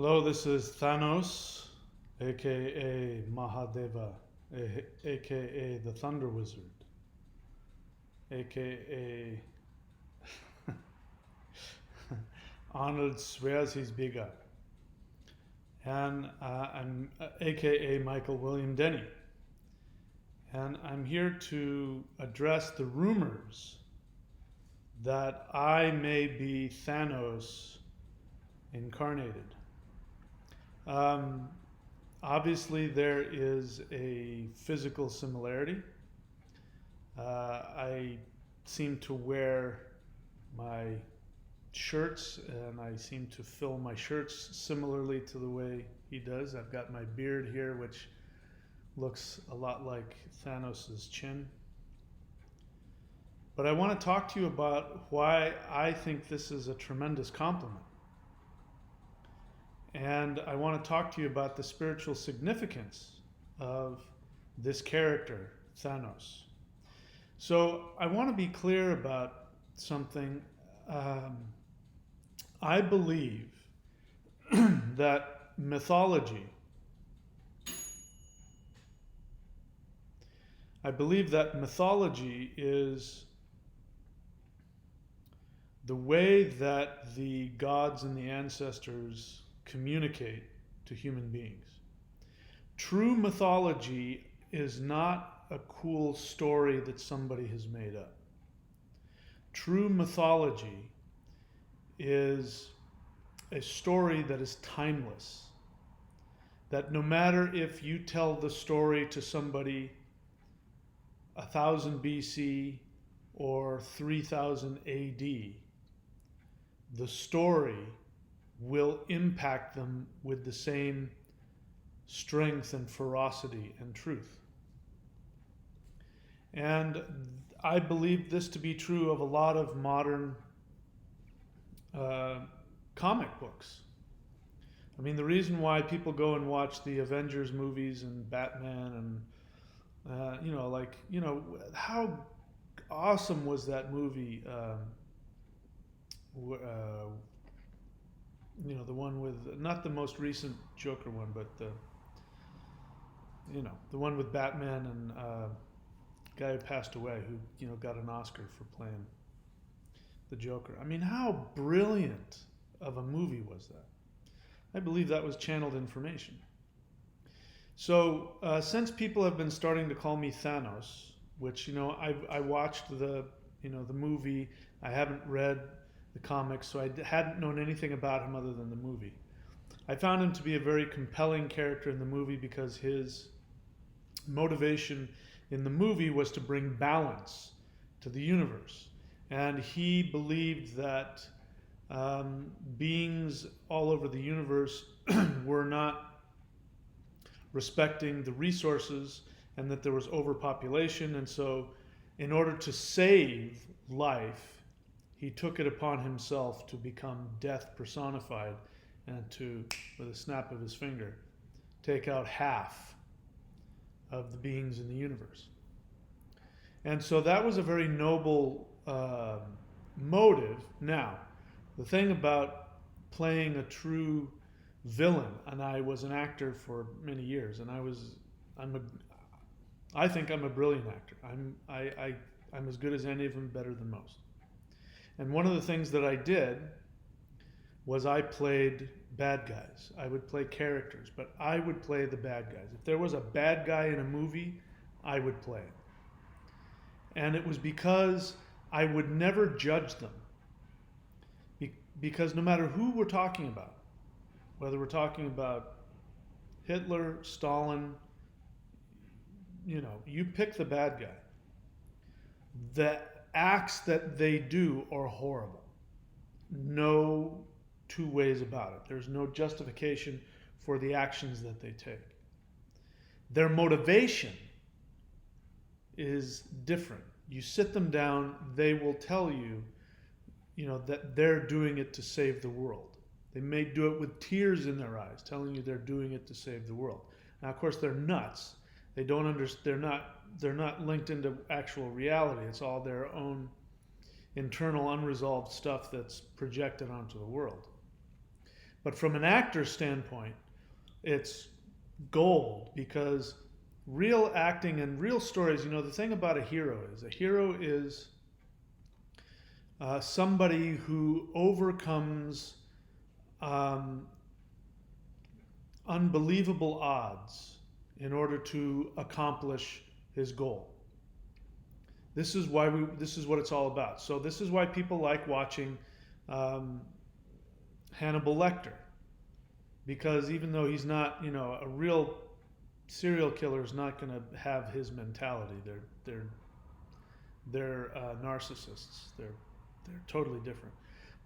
Hello, this is Thanos, aka Mahadeva, aka the Thunder Wizard, aka Arnold swears he's bigger, and I'm aka Michael William Denny, and I'm here to address the rumors that I may be Thanos incarnated. Um, Obviously, there is a physical similarity. I seem to wear my shirts, and I seem to fill my shirts similarly to the way he does. I've got my beard here, which looks a lot like Thanos' chin. But I want to talk to you about why I think this is a tremendous compliment. And I want to talk to you about the spiritual significance of this character, Thanos. So I want to be clear about something. I believe that mythology, is the way that the gods and the ancestors communicate to human beings. True mythology is not a cool story that somebody has made up. True mythology is a story that is timeless. That no matter if you tell the story to somebody 1000 BC or 3000 AD, the story will impact them with the same strength and ferocity and truth. And I believe this to be true of a lot of modern comic books. I mean, the reason why people go and watch the Avengers movies and Batman and, how awesome was that movie? The one with, not the most recent Joker one, but the one with Batman and guy who passed away, who got an Oscar for playing the Joker. I mean, how brilliant of a movie was that? I believe that was channeled information. So since people have been starting to call me Thanos, which I watched the movie, I haven't read the comics, so I hadn't known anything about him other than the movie. I found him to be a very compelling character in the movie because his motivation in the movie was to bring balance to the universe. And he believed that beings all over the universe were not respecting the resources and that there was overpopulation. And so, in order to save life, he took it upon himself to become death personified and to, with a snap of his finger, take out half of the beings in the universe. And so that was a very noble motive. Now, the thing about playing a true villain, and I was an actor for many years, and I think I'm a brilliant actor. I'm as good as any of them, better than most. And one of the things that I did was I played bad guys. I would play characters, but I would play the bad guys. If there was a bad guy in a movie, I would play it. And it was because I would never judge them. Because no matter who we're talking about, whether we're talking about Hitler, Stalin, you pick the bad guy. The acts that they do are horrible. No two ways about it. There's no justification for the actions that they take. Their motivation is different. You sit them down, they will tell you, that they're doing it to save the world. They may do it with tears in their eyes, telling you they're doing it to save the world. Now, of course, they're nuts. They don't understand. They're not linked into actual reality. It's all their own internal unresolved stuff that's projected onto the world. But from an actor's standpoint, it's gold, because real acting and real stories, the thing about a hero is somebody who overcomes um, unbelievable odds in order to accomplish his goal. This is what it's all about. So this is why people like watching um, Hannibal Lecter, because even though he's not, a real serial killer is not going to have his mentality. They're narcissists. They're totally different.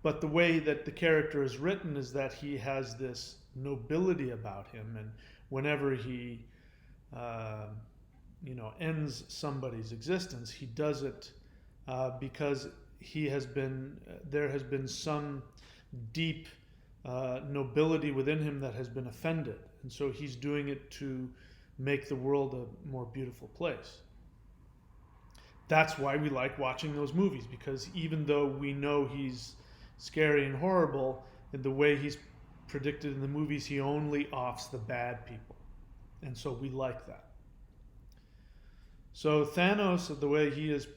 But the way that the character is written is that he has this nobility about him, and whenever he ends somebody's existence, he does it because there has been some deep nobility within him that has been offended, and so he's doing it to make the world a more beautiful place. That's why we like watching those movies, because even though we know he's scary and horrible, in the way he's predicted in the movies, he only offs the bad people, and so we like that. So Thanos, the way he is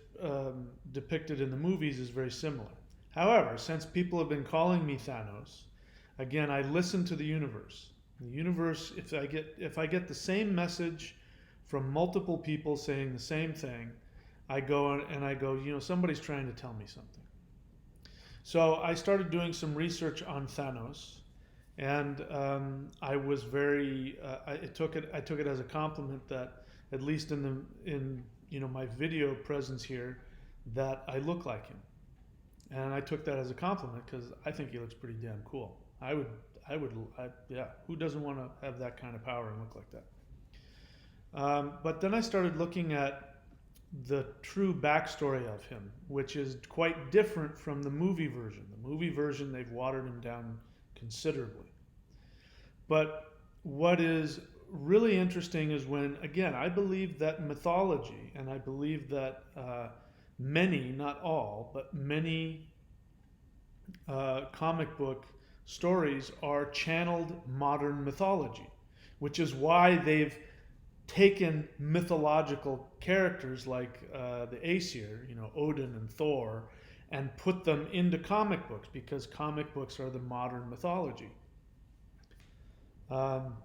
depicted in the movies, is very similar. However, since people have been calling me Thanos, again, I listen to the universe. The universe, if I get the same message from multiple people saying the same thing, I go and I go, somebody's trying to tell me something. So I started doing some research on Thanos, and I was I took it as a compliment that, at least in my video presence here, that I look like him, and I took that as a compliment because I think he looks pretty damn cool. Yeah. Who doesn't want to have that kind of power and look like that? But then I started looking at the true backstory of him, which is quite different from the movie version. The movie version, they've watered him down considerably. But what is really interesting is when, again, I believe that mythology, and I believe that many, not all, but many comic book stories are channeled modern mythology, which is why they've taken mythological characters like the Aesir, Odin and Thor, and put them into comic books, because comic books are the modern mythology. And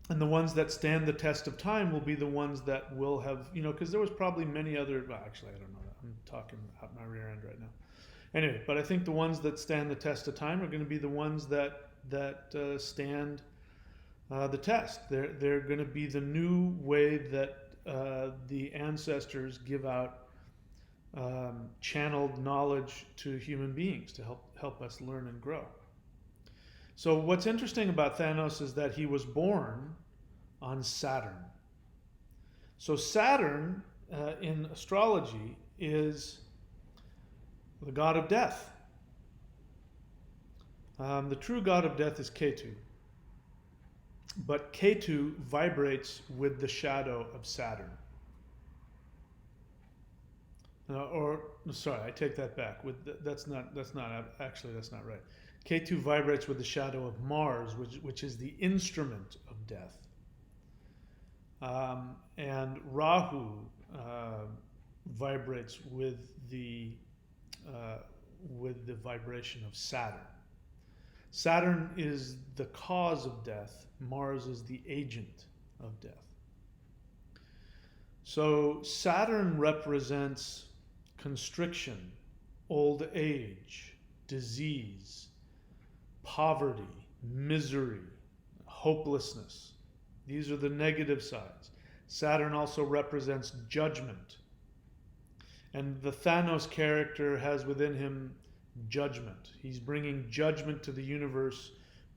the ones that stand the test of time will be the ones that will have, because there was probably many other, well, actually, I don't know that. I'm talking out my rear end right now. Anyway, but I think the ones that stand the test of time are going to be the ones that stand the test. They're going to be the new way that the ancestors give out channeled knowledge to human beings to help us learn and grow. So what's interesting about Thanos is that he was born on Saturn. So Saturn in astrology is the god of death. The true god of death is Ketu. But Ketu vibrates with the shadow of Saturn. Sorry, I take that back. That's not right. Ketu vibrates with the shadow of Mars, which is the instrument of death. And Rahu vibrates with the vibration of Saturn. Saturn is the cause of death. Mars is the agent of death. So Saturn represents constriction, old age, disease, poverty, misery, hopelessness. These are the negative sides. Saturn also represents judgment. And the Thanos character has within him judgment. He's bringing judgment to the universe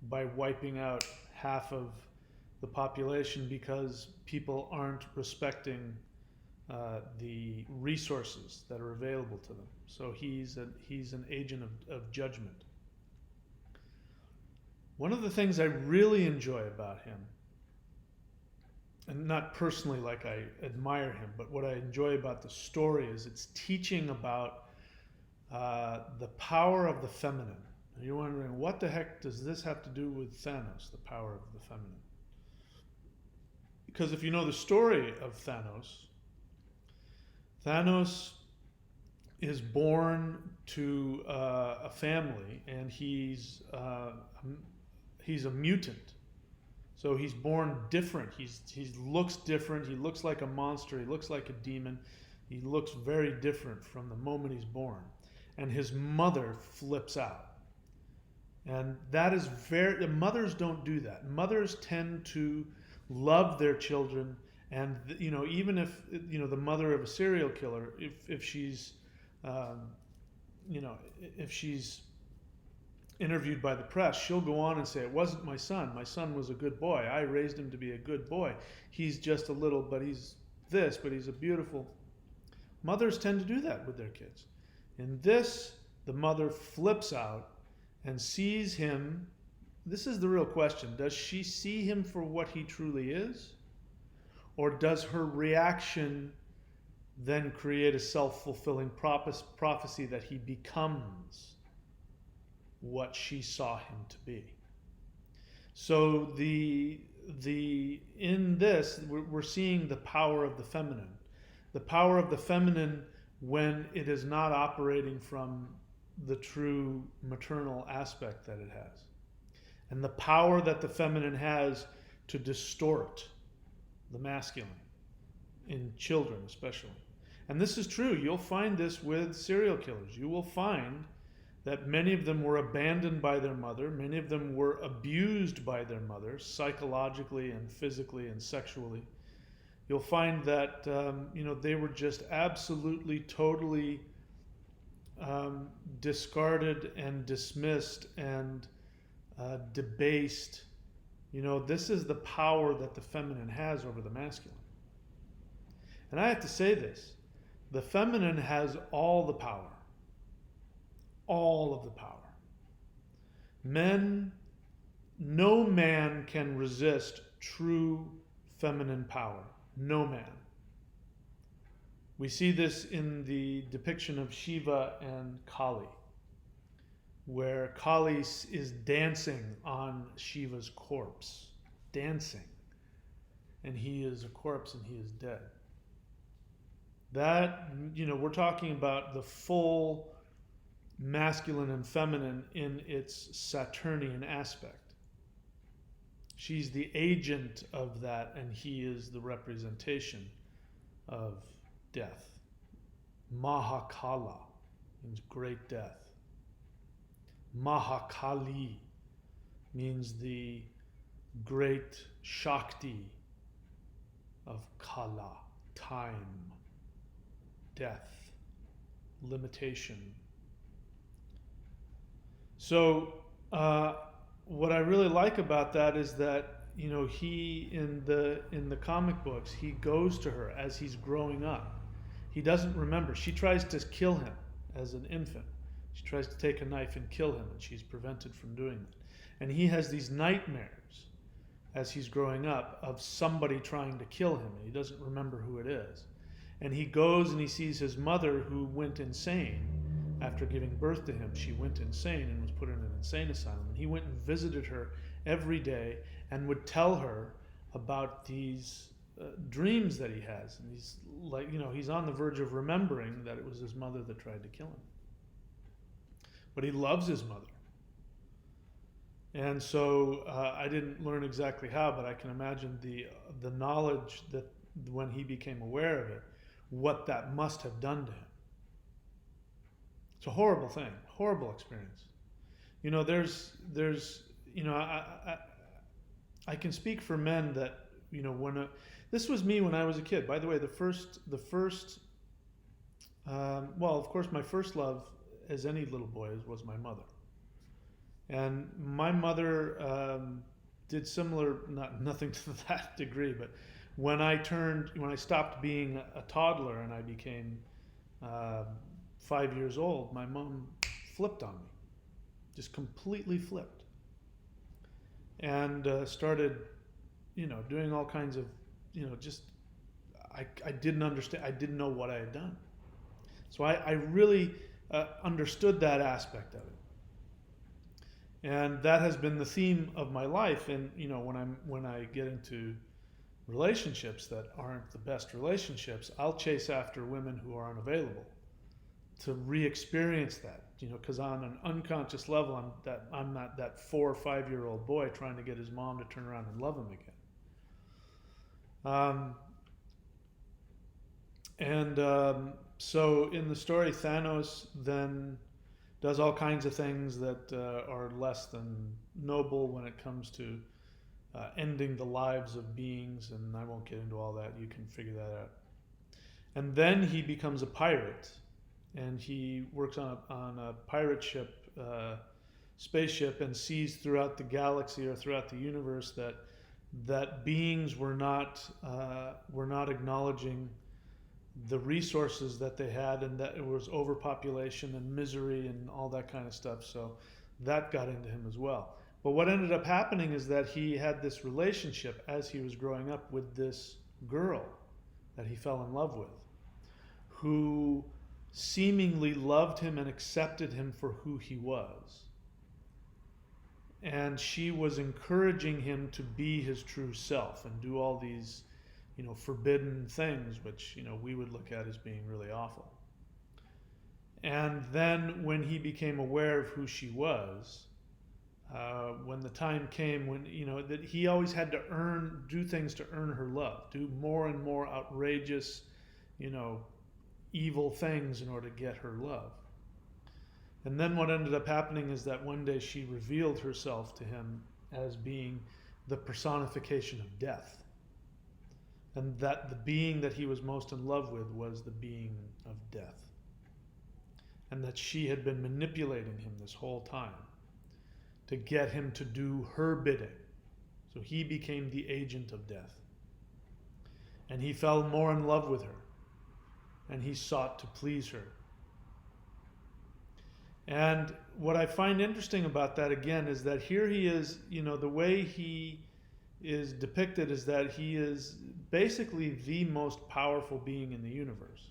by wiping out half of the population because people aren't respecting the resources that are available to them. So he's an agent of judgment. One of the things I really enjoy about him, and not personally like I admire him, but what I enjoy about the story is it's teaching about the power of the feminine. You're wondering, what the heck does this have to do with Thanos, the power of the feminine? Because if you know the story of Thanos, Thanos is born to a family, and he's a mutant. So he's born different. He looks different. He looks like a monster. He looks like a demon. He looks very different from the moment he's born. And his mother flips out. And that is mothers don't do that. Mothers tend to love their children, and even if the mother of a serial killer, if she's if she's interviewed by the press, she'll go on and say, it wasn't my son. My son was a good boy. I raised him to be a good boy. He's just a little, but he's this, but he's a beautiful. Mothers tend to do that with their kids. In this, the mother flips out and sees him. This is the real question. Does she see him for what he truly is? Or does her reaction then create a self-fulfilling prophecy that he becomes what she saw him to be? So in this, we're seeing the power of the feminine. The power of the feminine when it is not operating from the true maternal aspect that it has. And the power that the feminine has to distort the masculine, in children especially. And this is true. You'll find this with serial killers. You will find that many of them were abandoned by their mother. Many of them were abused by their mother, psychologically and physically and sexually. You'll find that they were just absolutely, totally discarded and dismissed and debased. This is the power that the feminine has over the masculine. And I have to say this, the feminine has all the power. All of the power. No man can resist true feminine power. No man. We see this in the depiction of Shiva and Kali, where Kali is dancing on Shiva's corpse. Dancing. And he is a corpse and he is dead. That, we're talking about the full masculine and feminine in its Saturnian aspect. She's the agent of that, and he is the representation of death. Mahakala means great death. Mahakali means the great Shakti of Kala, time, death, limitation. So what I really like about that is that he in the comic books, he goes to her as he's growing up. He doesn't remember. She tries to kill him as an infant. She tries to take a knife and kill him, and she's prevented from doing that. And he has these nightmares as he's growing up of somebody trying to kill him, and he doesn't remember who it is. And he goes and he sees his mother, who went insane after giving birth to him. She went insane and was put in an insane asylum. And he went and visited her every day and would tell her about these dreams that he has. And he's like, he's on the verge of remembering that it was his mother that tried to kill him. But he loves his mother. And so I didn't learn exactly how, but I can imagine the knowledge that when he became aware of it, what that must have done to him. It's a horrible thing, horrible experience. I can speak for men that, this was me when I was a kid. By the way, of course, my first love, as any little boy, was my mother. And my mother did similar, nothing to that degree, but when I stopped being a toddler and I became 5 years old, my mom flipped on me, just completely flipped, and started, doing all kinds of, I didn't understand. I didn't know what I had done. So I really understood that aspect of it. And that has been the theme of my life. And when I get into relationships that aren't the best relationships, I'll chase after women who are unavailable to re-experience that. Because on an unconscious level, I'm not that 4 or 5 year old boy trying to get his mom to turn around and love him again. So in the story, Thanos then does all kinds of things that are less than noble when it comes to ending the lives of beings, and I won't get into all that. You can figure that out. And then he becomes a pirate, and he works on a pirate ship, spaceship, and sees throughout the galaxy or throughout the universe that beings were not acknowledging the resources that they had, and that it was overpopulation and misery and all that kind of stuff. So that got into him as well. But what ended up happening is that he had this relationship as he was growing up with this girl that he fell in love with, who seemingly loved him and accepted him for who he was. And she was encouraging him to be his true self and do all these, forbidden things, which, we would look at as being really awful. And then when he became aware of who she was, when the time came when, that he always had to do things to earn her love, do more and more outrageous, evil things in order to get her love. And then what ended up happening is that one day she revealed herself to him as being the personification of death. And that the being that he was most in love with was the being of death. And that she had been manipulating him this whole time to get him to do her bidding. So he became the agent of death. And he fell more in love with her. And he sought to please her. And what I find interesting about that, again, is that here he is, the way he is depicted is that he is basically the most powerful being in the universe.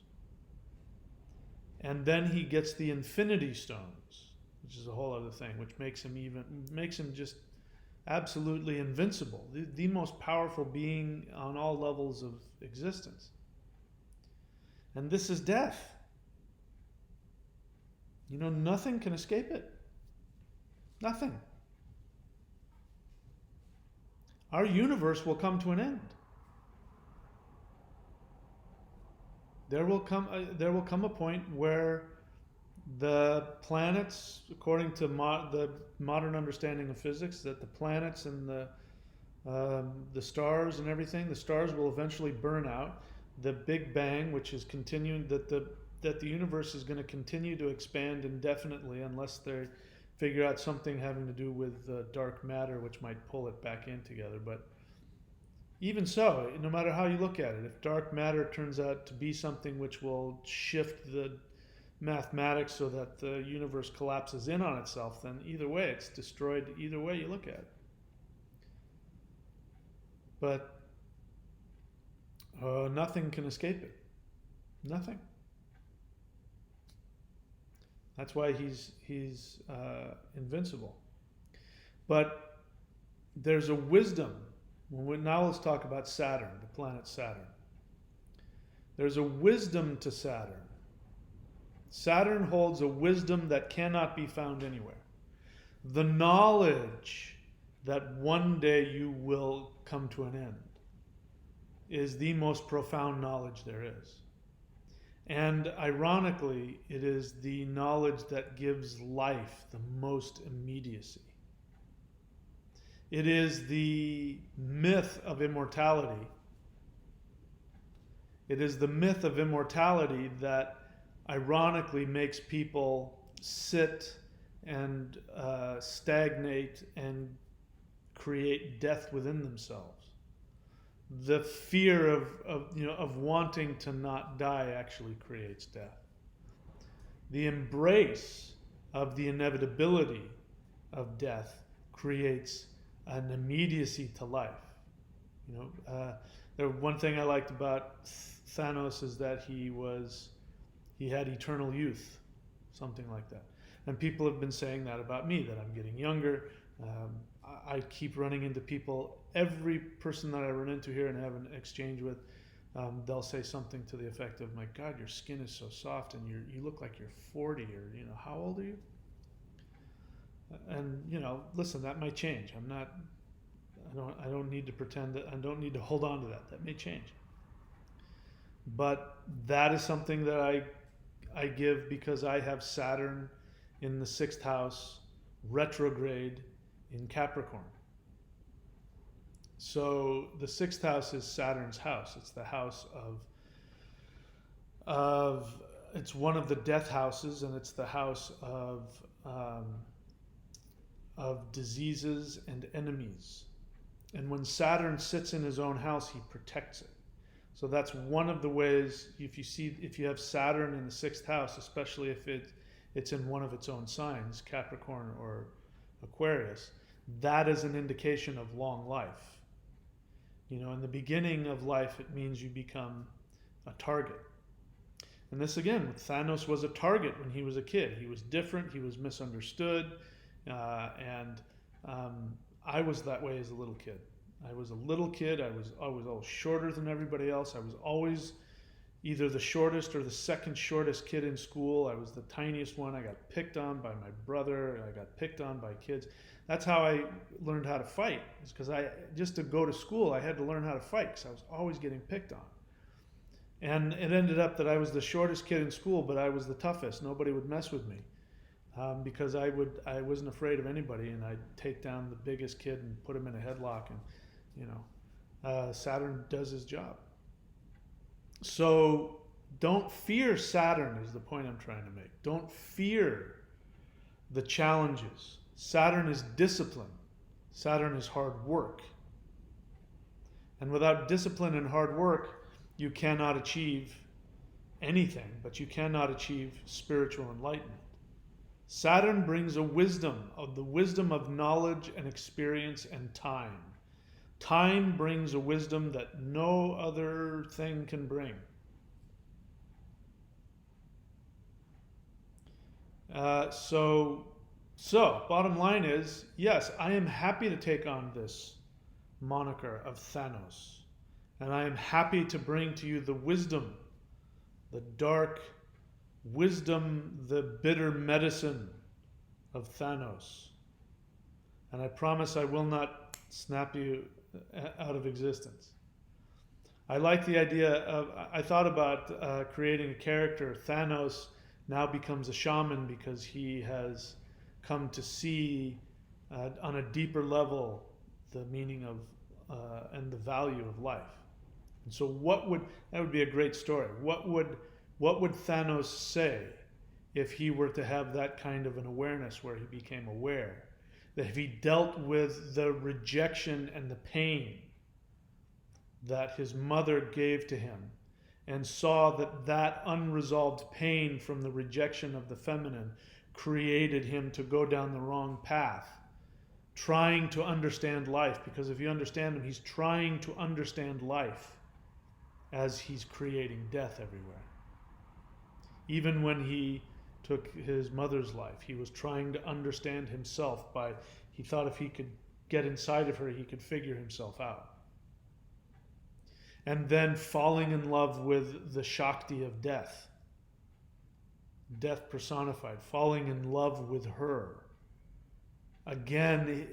And then he gets the Infinity Stones, which is a whole other thing, which makes him just absolutely invincible, the most powerful being on all levels of existence. And this is death. Nothing can escape it. Nothing. Our universe will come to an end. There will come a point where the planets, according to the modern understanding of physics, that the planets and the stars and everything, the stars will eventually burn out. The Big Bang, which is continuing, that the universe is going to continue to expand indefinitely unless they figure out something having to do with dark matter, which might pull it back in together. But even so, no matter how you look at it, if dark matter turns out to be something which will shift the mathematics so that the universe collapses in on itself, then either way it's destroyed, either way you look at it. But nothing can escape it. Nothing. That's why he's invincible. But there's a wisdom. Now let's talk about Saturn, the planet Saturn. There's a wisdom to Saturn. Saturn holds a wisdom that cannot be found anywhere. The knowledge that one day you will come to an end is the most profound knowledge there is. And ironically, it is the knowledge that gives life the most immediacy. It is the myth of immortality. It is the myth of immortality that ironically makes people sit and stagnate and create death within themselves. The fear of wanting to not die actually creates death. The embrace of the inevitability of death creates an immediacy to life. The one thing I liked about Thanos is that he had eternal youth, something like that. And people have been saying that about me, that I'm getting younger. I keep running into people, every person that I run into here and have an exchange with, they'll say something to the effect of, my God, your skin is so soft and you look like you're 40, or, how old are you? And, listen, that might change. I don't need to pretend that, I don't need to hold on to that. That may change. But that is something that I give because I have Saturn in the 6th house, retrograde in Capricorn. So the 6th house is Saturn's house. It's the house of it's one of the death houses, and it's the house of diseases and enemies. And when Saturn sits in his own house, he protects it. So that's one of the ways. If you have Saturn in the 6th house, especially if it's in one of its own signs, Capricorn or Aquarius, that is an indication of long life. In the beginning of life, it means you become a target. And this, again, Thanos was a target when he was a kid. He was different. He was misunderstood. And I was that way as a little kid. I was a little kid. I was always shorter than everybody else. I was always either the shortest or the second shortest kid in school. I was the tiniest one. I got picked on by my brother. I got picked on by kids. That's how I learned how to fight. It's because just to go to school, I had to learn how to fight because I was always getting picked on. And it ended up that I was the shortest kid in school, but I was the toughest. Nobody would mess with me because I wasn't afraid of anybody, and I'd take down the biggest kid and put him in a headlock, and Saturn does his job. So don't fear Saturn is the point I'm trying to make. Don't fear the challenges. Saturn is discipline. Saturn is hard work. And without discipline and hard work, you cannot achieve anything, but you cannot achieve spiritual enlightenment. Saturn brings a wisdom, the wisdom of knowledge and experience and time. Time brings a wisdom that no other thing can bring. So, bottom line is, yes, I am happy to take on this moniker of Thanos. And I am happy to bring to you the wisdom, the dark wisdom, the bitter medicine of Thanos. And I promise I will not snap you out of existence. I like the idea of, I thought about creating a character. Thanos now becomes a shaman because he has come to see on a deeper level the meaning of and the value of life. And so that would be a great story. What would Thanos say if he were to have that kind of an awareness where he became aware? That if he dealt with the rejection and the pain that his mother gave to him and saw that unresolved pain from the rejection of the feminine created him to go down the wrong path, trying to understand life, because if you understand him, he's trying to understand life as he's creating death everywhere. Even when he took his mother's life, he was trying to understand himself he thought if he could get inside of her, he could figure himself out. And then falling in love with the Shakti of death personified, falling in love with her. Again,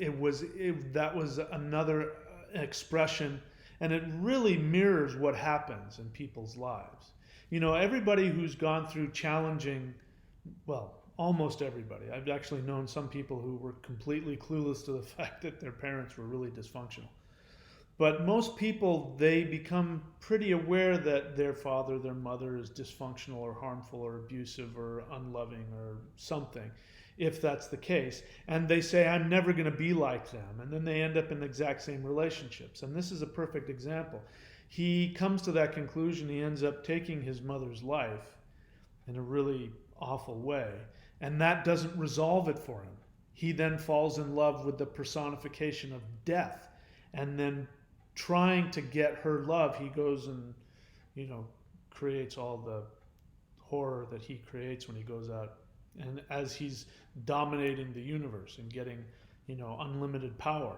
that was another expression, and it really mirrors what happens in people's lives. Everybody who's gone through challenging, almost everybody. I've actually known some people who were completely clueless to the fact that their parents were really dysfunctional. But most people, they become pretty aware that their father, their mother is dysfunctional or harmful or abusive or unloving or something, if that's the case. And they say, I'm never going to be like them. And then they end up in the exact same relationships. And this is a perfect example. He comes to that conclusion. He ends up taking his mother's life in a really awful way. And that doesn't resolve it for him. He then falls in love with the personification of death. And then trying to get her love, he goes and, creates all the horror that he creates when he goes out and as he's dominating the universe and getting, unlimited power.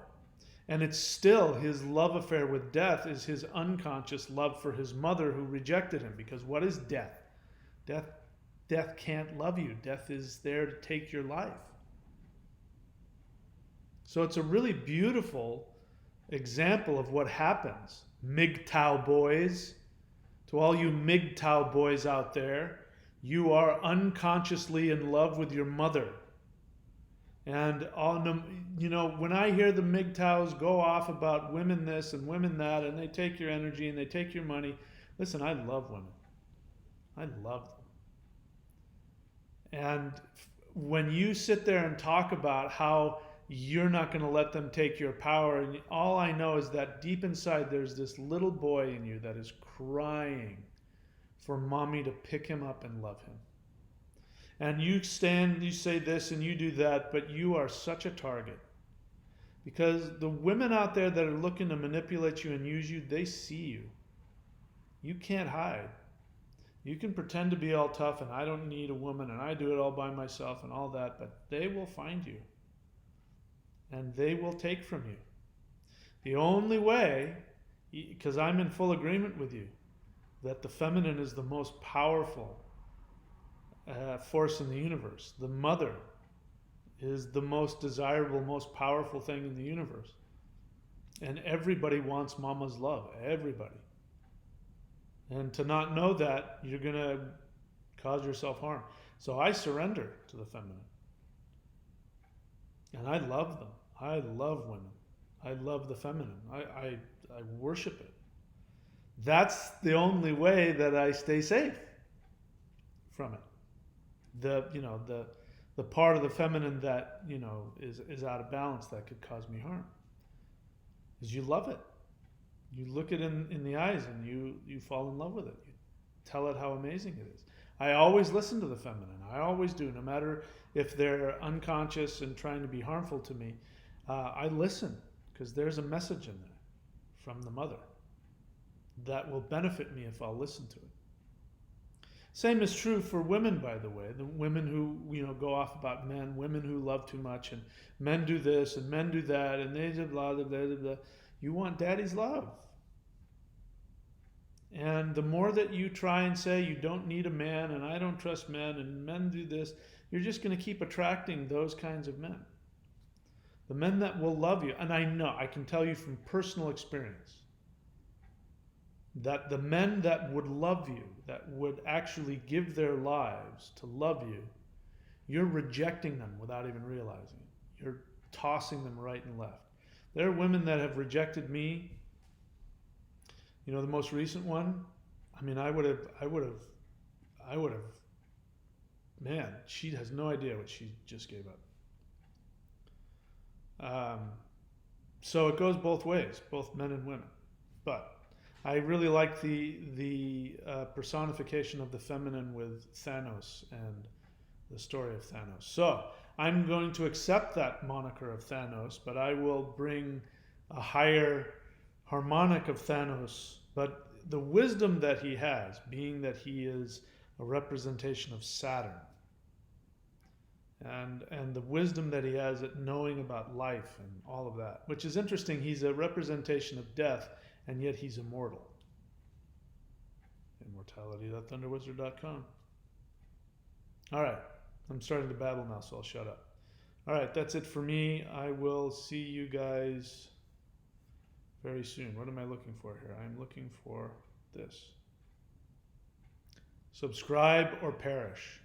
And it's still his love affair with death is his unconscious love for his mother who rejected him. Because what is death? Death can't love you. Death is there to take your life. So it's a really beautiful example of what happens. MGTOW boys, to all you MGTOW boys out there, you are unconsciously in love with your mother. And when I hear the MGTOWs go off about women this and women that, and they take your energy and they take your money, listen, I love women. I love them. And when you sit there and talk about how you're not going to let them take your power, and all I know is that deep inside there's this little boy in you that is crying for mommy to pick him up and love him. And you say this and you do that, but you are such a target. Because the women out there that are looking to manipulate you and use you, they see you. You can't hide. You can pretend to be all tough and I don't need a woman and I do it all by myself and all that, but they will find you. And they will take from you. The only way, because I'm in full agreement with you, that the feminine is the most powerful force in the universe. The mother is the most desirable, most powerful thing in the universe. And everybody wants mama's love. Everybody. And to not know that, you're going to cause yourself harm. So I surrender to the feminine. And I love them. I love women. I love the feminine. I worship it. That's the only way that I stay safe from it. The part of the feminine that is out of balance that could cause me harm is you love it. You look it in the eyes and you fall in love with it. You tell it how amazing it is. I always listen to the feminine. I always do, no matter if they're unconscious and trying to be harmful to me. I listen because there's a message in there from the mother that will benefit me if I'll listen to it. Same is true for women, by the way. The women who go off about men, women who love too much, and men do this and men do that, and they blah blah blah blah. You want daddy's love. And the more that you try and say you don't need a man and I don't trust men and men do this, you're just going to keep attracting those kinds of men. The men that will love you, and I can tell you from personal experience, that the men that would love you, that would actually give their lives to love you, you're rejecting them without even realizing it. You're tossing them right and left. There are women that have rejected me. The most recent one, I would have, man, she has no idea what she just gave up. So it goes both ways, both men and women. But I really like the personification of the feminine with Thanos and the story of Thanos. So I'm going to accept that moniker of Thanos, but I will bring a higher harmonic of Thanos. But the wisdom that he has, being that he is a representation of Saturn, and the wisdom that he has at knowing about life and all of that, which is interesting. He's a representation of death, and yet he's immortal. Immortality.thunderwizard.com. All right. I'm starting to babble now, so I'll shut up. All right. That's it for me. I will see you guys very soon. What am I looking for here? I'm looking for this. Subscribe or perish.